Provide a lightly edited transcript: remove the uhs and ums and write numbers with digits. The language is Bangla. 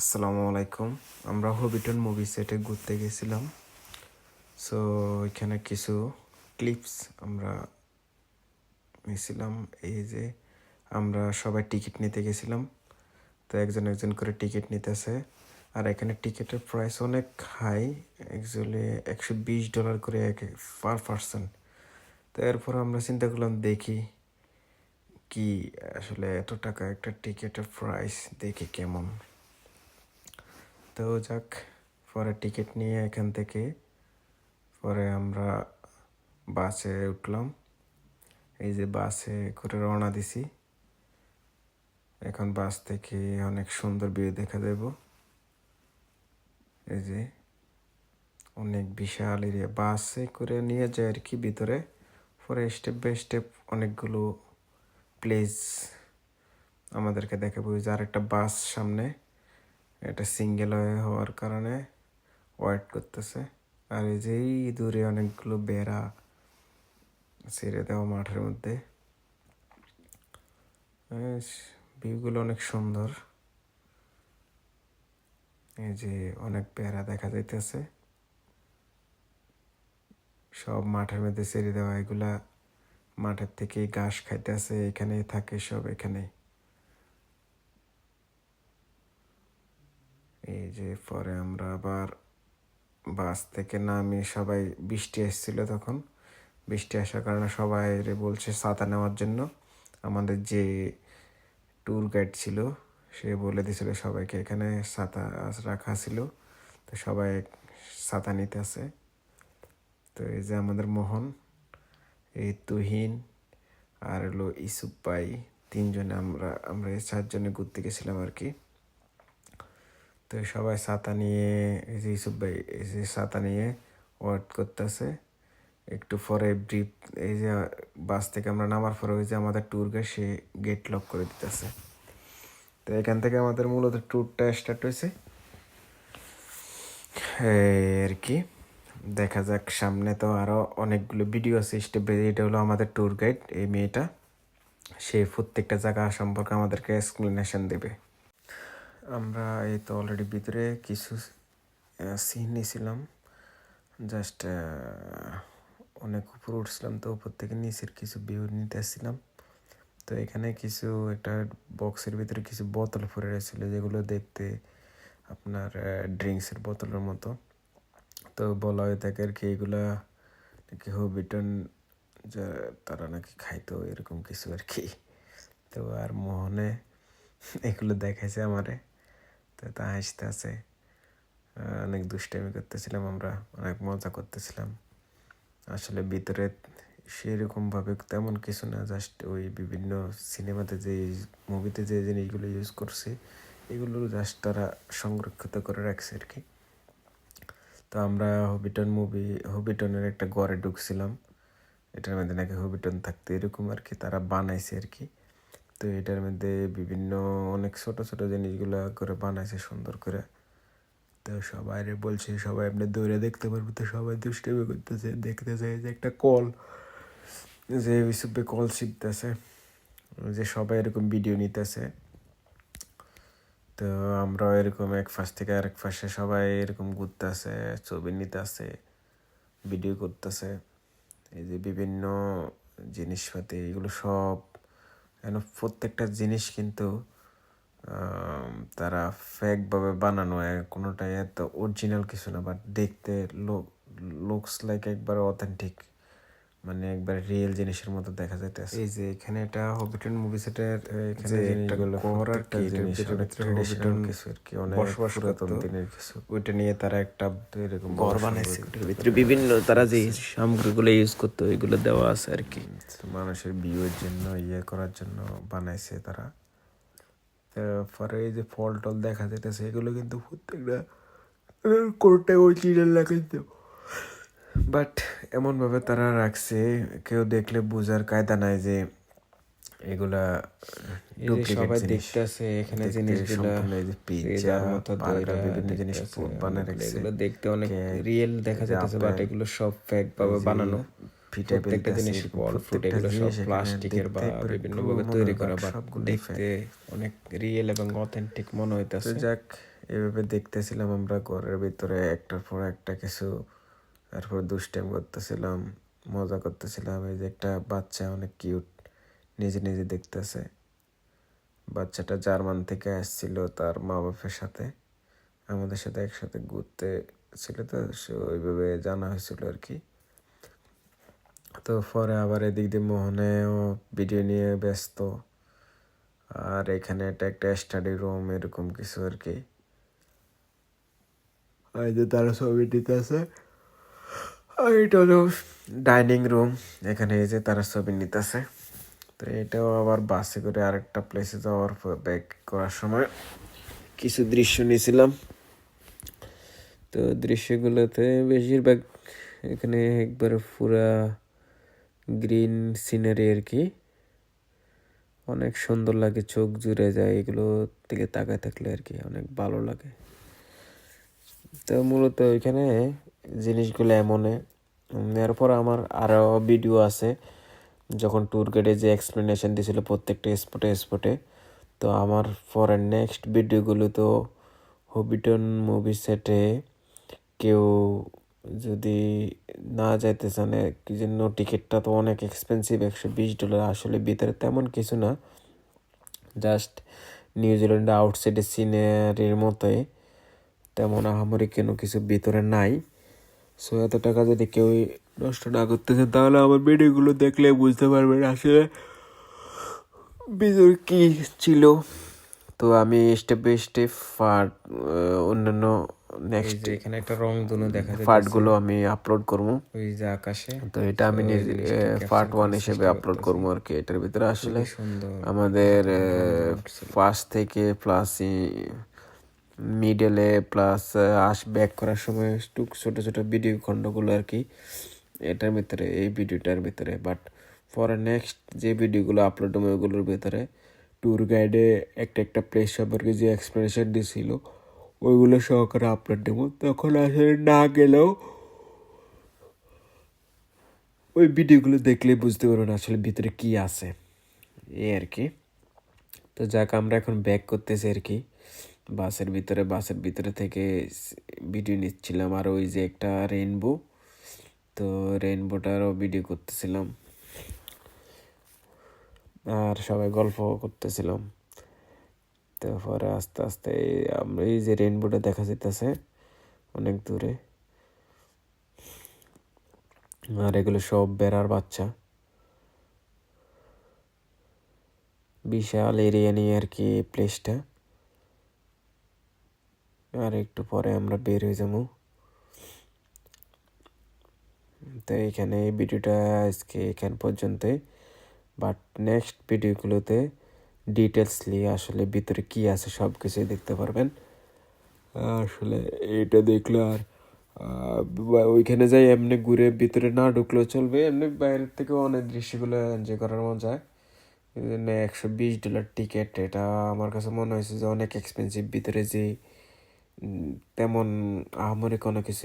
আসসালামু আলাইকুম। আমরা হবিটন মুভি সেটে ঘুরতে গেছিলাম। সো এখানে কিছু ক্লিপস আমরা নিয়েছিলাম। এই যে আমরা সবাই টিকিট নিতে গেছিলাম, তো একজন একজন করে টিকিট নিতেছে। আর এখানে টিকিটের প্রাইস অনেক হাই, অ্যাকচুয়ালি $120 করে পার পার্সন। তো এরপর আমরা চিন্তা করলাম দেখি কি আসলে এত টাকা একটা টিকিটের প্রাইস দেখি কেমন। তো যাক, পরে টিকিট নিয়ে এখান থেকে পরে আমরা বাসে উঠলাম। এই যে বাসে করে রওনা দিছি। এখন বাস থেকে অনেক সুন্দর ভিউ দেখা যাব। এই যে অনেক বিশাল এরিয়া, বাসে করে নিয়ে যায় আর কি ভিতরে। পরে স্টেপ বাই স্টেপ অনেকগুলো প্লেস আমাদেরকে দেখাবো। ওই যে আরেকটা বাস সামনে, এটা সিঙ্গেল হওয়ার কারণে ওয়েট করতেছে। আর এই যে এই দূরে অনেকগুলো বেড়া ছেড়ে দেওয়া মাঠের মধ্যে। ভিউগুলো অনেক সুন্দর। এই যে অনেক বেড়া দেখা যাইতেছে, সব মাঠের মধ্যে ছেড়ে দেওয়া। এগুলা মাঠের থেকে ঘাস খাইতেছে, এখানেই থাকে সব এখানে। এই যে পরে আমরা আবার বাস থেকে নামি, সবাই বৃষ্টি এসেছিল তখন। বৃষ্টি আসার কারণে সবাই বলছে ছাতা নেওয়ার জন্য। আমাদের যে ট্যুর গাইড ছিল সে বলে দিয়েছিল সবাইকে এখানে ছাতা রাখা ছিল, তো সবাই ছাতা নিতে আছে। তো এই যে আমাদের মোহন, এই তুহিন, আর হলো ইসুফ ভাই, তিনজনে আমরা এই চারজনে ঘুরতে গেছিলাম আর কি। তো সবাই ছাতা নিয়ে, এই যে ইসুফ ভাই এই যে ছাতা নিয়ে ওয়েট করতেছে। একটু পরে ব্রিফ, এই যে বাস থেকে আমরা নামার পরে ওই যে আমাদের ট্যুর গাইড সে গেট লক করে দিতেছে। তো এখান থেকে আমাদের মূলত ট্যুরটা স্টার্ট হয়েছে আর কি। দেখা যাক সামনে, তো আরও অনেকগুলো ভিডিও আছে স্টেপ। এটা হলো আমাদের ট্যুর গাইড, এই মেয়েটা, সে প্রত্যেকটা জায়গা সম্পর্কে আমাদেরকে এক্সপ্লেনেশন দেবে। আমরা এই তো অলরেডি ভিতরে কিছু সিন নিয়েছিলাম। জাস্ট অনেক উপরে উঠছিলাম, তো উপর থেকে নিচের কিছু ভিউ নিতে আসছিলাম। তো এখানে কিছু একটা বক্সের ভিতরে কিছু বোতল পড়ে রয়েছিল, যেগুলো দেখতে আপনার ড্রিঙ্কসের বোতলের মতো। তো বলা হয়ে থাকে আর কি এগুলা নাকি হবিটন যা তারা নাকি খাইতো, এরকম কিছু আর কি। তো আর মোহনে এগুলো দেখাইছে আমারে, তো তা হাসতে আছে। অনেক দুষ্টামি করতেছিলাম, আমরা অনেক মজা করতেছিলাম। আসলে ভিতরে সেরকমভাবে তেমন কিছু না, জাস্ট ওই বিভিন্ন সিনেমাতে যে মুভিতে যে জিনিসগুলো ইউজ করছে এগুলো জাস্ট তারা সংরক্ষিত করে রাখছে আর কি। তো আমরা হবিটনের একটা ঘরে ঢুকছিলাম। এটার মধ্যে নাকি হবিটন থাকতে এরকম আর কি তারা বানাইছে আর কি। তো এটার মধ্যে বিভিন্ন অনেক ছোট ছোট জিনিসগুলো করে বানাইছে সুন্দর করে। তো সবাই বলছে সবাই আপনি দৌড়ে দেখতে পারবো, তো সবাই দুষ্টামি করতেছে, দেখতে চাই যে একটা কল, যে ইউসুফে কল শিখতেছে, যে সবাই এরকম ভিডিও নিতেছে। তো আমরাও এরকম এক পাশ থেকে আরেক পাশে সবাই এরকম ঘুরতেছে, ছবি নিতেছে, ভিডিও করতেছে। এই যে বিভিন্ন জিনিসপাতি এগুলো সব প্রত্যেকটা জিনিস কিন্তু তারা ফেকভাবে বানানো, কোনোটাই এত অরিজিনাল কিছু না, বাট দেখতে লুকস লাইক একবার অথেন্টিক, মানে একবার রিয়েল জিনিসের মতো দেখা যাইতেছে। এই যে এখানে এটা হবিটন মুভি সেটের এখানে জিনিসগুলো প্রত্যেকটা জিনিস অনেক ট্রেডিশনাল কিছু আর কি, অনেক পুরাতন দিনের কিছু। ওইটা নিয়ে তারা একটা এরকম ঘর বানাইছে, ওইটার ভিতরে বিভিন্ন তারা যে সামগ্রীগুলো ইউজ করতো ওইগুলো দেওয়া আছে আর কি, মানুষের ভিউয়ের জন্য করার জন্য বানাইছে তারা। পরে এই যে ফল টল দেখা যেতেছে এগুলো কিন্তু প্রত্যেকটা কোনটাই অরিজিনাল না কিন্তু, বাট এমনভাবে তারা রাখছে কেউ দেখলে বোঝার কায়দা নাই যে এগুলা সবাই দেখতেছে। এখানে জিনিসগুলা পিৎজার মতো বিভিন্ন জিনিস বানায় রাখছে, এগুলো দেখতে অনেক রিয়েল দেখা যাচ্ছে, বাট এগুলো সব ফেক ভাবে বানানো। প্রত্যেকটা জিনিস ফল ফ্রুট এগুলো সব প্লাস্টিকের বা বিভিন্ন ভাবে তৈরি করা, বাট দেখতে অনেক রিয়েল এবং অথেন্টিক মনে হইতেছে। যাক, এভাবে দেখতেছিলাম আমরা ঘরের ভিতরে একটার পর একটা কিছু, তারপর দুষ্টাইম করতেছিলাম, মজা করতেছিলাম। এই যে একটা বাচ্চা অনেক কিউট নিজে নিজে দেখতেছে। বাচ্চাটা জার্মান থেকে আসছিল তার মা বাপের সাথে, আমাদের সাথে একসাথে ঘুরতে ছিল, তো সে ওইভাবে জানা হয়েছিল আর কি। তো পরে আবার এদিক দিয়ে মোহনেও ভিডিও নিয়ে ব্যস্ত, আর এখানে এটা একটা স্টাডি রুম এরকম কিছু আর কি। এই যে তারা ছবি নিতেছে, আর এটা হলো ডাইনিং রুম, এখানে এই যে তারা ছবি নিতেছে। তো এটাও আবার বাসে করে আরেকটা প্লেসে যাওয়ার ব্যাক করার সময় কিছু দৃশ্য নিয়েছিলাম। তো দৃশ্যগুলোতে বেশিরভাগ এখানে একবারে পুরা গ্রিন সিনারি আর কি, অনেক সুন্দর লাগে, চোখ জুড়ে যায় এগুলো থেকে তাকায় থাকলে আর কি, অনেক ভালো লাগে। তো মূলত এখানে জিনিসগুলো এমনে। এরপর আমার আরও ভিডিও আছে যখন ট্যুর গাইডে যে এক্সপ্লেনেশন দিয়েছিল প্রত্যেকটা স্পটে। তো আমার পরের নেক্সট ভিডিওগুলো তো হবিটন মুভি সেটে কেউ যদি না যাইতে চান, কি জন্য টিকিটটা তো অনেক এক্সপেন্সিভ, $120। আসলে ভিতরে তেমন কিছু না, জাস্ট নিউজিল্যান্ডে আউটসাইডের সিনারির মতোই, তেমন আহামরি কোনো কিছু ভিতরে নাই। সো এত টাকা যদি কেউ নষ্ট না করতে চান তাহলে আমার ভিডিওগুলো দেখলে বুঝতে পারবেন আসলে ভিতরে কী ছিল। তো আমি স্টেপ বাই স্টেপ পার্ট অন্যান্য নেক্সট এখানে একটা রং ধনু দেখা যায়, পার্টগুলো আমি আপলোড করবো ওই যে আকাশে। তো এটা আমি নিজে পার্ট 1 হিসেবে আপলোড করবো আর কি। এটার ভিতরে আসলে আমাদের ফার্স্ট থেকে প্লাস মিডলে প্লাস ব্যাক করার সময় একটু ছোটো ছোটো ভিডিও খণ্ডগুলো আর কি এটার ভিতরে, এই ভিডিওটার ভিতরে। বাট পরে নেক্সট যে ভিডিওগুলো আপলোড হবে ওগুলোর ভিতরে ট্যুর গাইডে একটা প্লেস সম্পর্কে যে এক্সপ্লেনেশন দিয়েছিল ওইগুলো সহকারে আপলোড দেবো। তখন আসলে না গেলেও ওই ভিডিওগুলো দেখলে বুঝতে পারবেন আসলে ভিতরে কি আছে, এই আর কি। তো যাক, আমরা এখন ব্যাক করতেছি আর কি বাসের ভিতরে থেকে ভিডিও নিচ্ছিলাম। আর ওই যে একটা রেইনবো, তো রেইনবোটারও ভিডিও করতেছিলাম আর সবাই গল্প করতেছিলাম। তারপরে আস্তে আস্তে আমরা এই যে রেইনবোটা দেখা যেতেছে অনেক দূরে, আর এগুলো সব বেড়ার বাচ্চা, বিশাল এরিয়া নিয়ে আর কি প্লেসটা। আর একটু পরে আমরা বের হয়ে যাবো। তো এখানে এই ভিডিওটা আজকে এখান পর্যন্তই, বাট নেক্সট ভিডিওগুলোতে ডিটেলসলি আসলে ভিতরে কি আছে সব কিছুই দেখতে পারবেন। আসলে এটা দেখলে আর ওইখানে যাই এমনি ঘুরে ভিতরে না ঢুকলেও চলবে, এমনি বাইরের থেকে অনেক দৃশ্যগুলো এনজয় করার মন যায়। এই জন্য $120 টিকিট, এটা আমার কাছে মনে হয়েছে যে অনেক এক্সপেন্সিভ। ভিতরে যে তেমন আহামরি কোনো কিছু